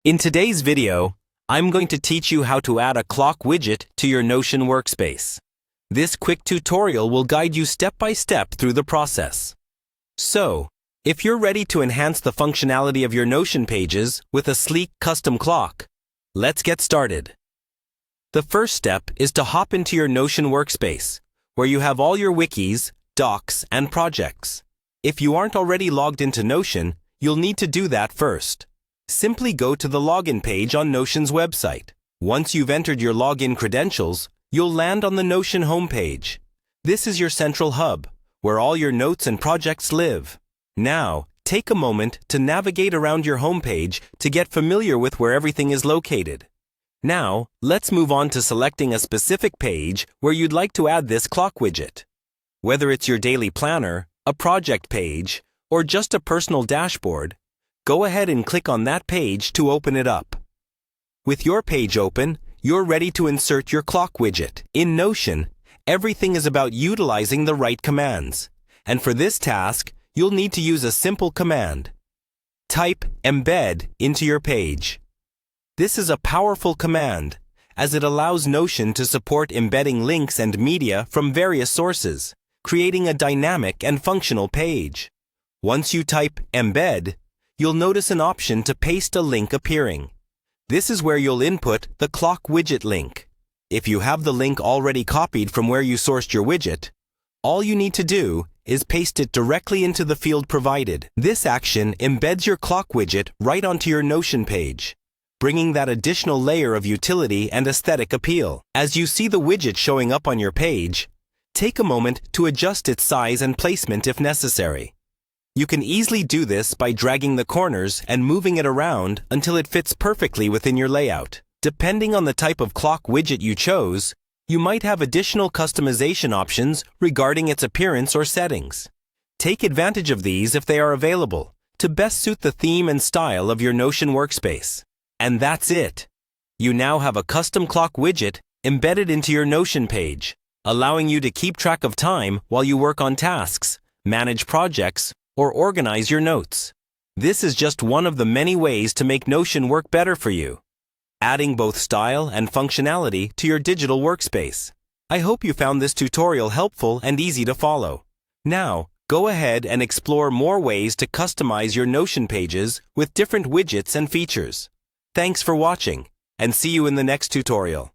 In today's video, I'm going to teach you how to add a clock widget to your Notion workspace. This quick tutorial will guide you step by step through the process. So, if you're ready to enhance the functionality of your Notion pages with a sleek custom clock, let's get started. The first step is to hop into your Notion workspace, where you have all your wikis, docs, and projects. If you aren't already logged into Notion, you'll need to do that first. Simply go to the login page on Notion's website. Once you've entered your login credentials, you'll land on the Notion homepage. This is your central hub, where all your notes and projects live. Now, take a moment to navigate around your homepage to get familiar with where everything is located. Now, let's move on to selecting a specific page where you'd like to add this clock widget. Whether it's your daily planner, a project page, or just a personal dashboard, go ahead and click on that page to open it up. With your page open, you're ready to insert your clock widget. In Notion, everything is about utilizing the right commands. And for this task, you'll need to use a simple command. Type embed into your page. This is a powerful command, as it allows Notion to support embedding links and media from various sources, creating a dynamic and functional page. Once you type embed, you'll notice an option to paste a link appearing. This is where you'll input the clock widget link. If you have the link already copied from where you sourced your widget, all you need to do is paste it directly into the field provided. This action embeds your clock widget right onto your Notion page, bringing that additional layer of utility and aesthetic appeal. As you see the widget showing up on your page, take a moment to adjust its size and placement if necessary. You can easily do this by dragging the corners and moving it around until it fits perfectly within your layout. Depending on the type of clock widget you chose, you might have additional customization options regarding its appearance or settings. Take advantage of these if they are available to best suit the theme and style of your Notion workspace. And that's it. You now have a custom clock widget embedded into your Notion page, allowing you to keep track of time while you work on tasks, manage projects, or organize your notes. This is just one of the many ways to make Notion work better for you, adding both style and functionality to your digital workspace. I hope you found this tutorial helpful and easy to follow. Now, go ahead and explore more ways to customize your Notion pages with different widgets and features. Thanks for watching, and see you in the next tutorial.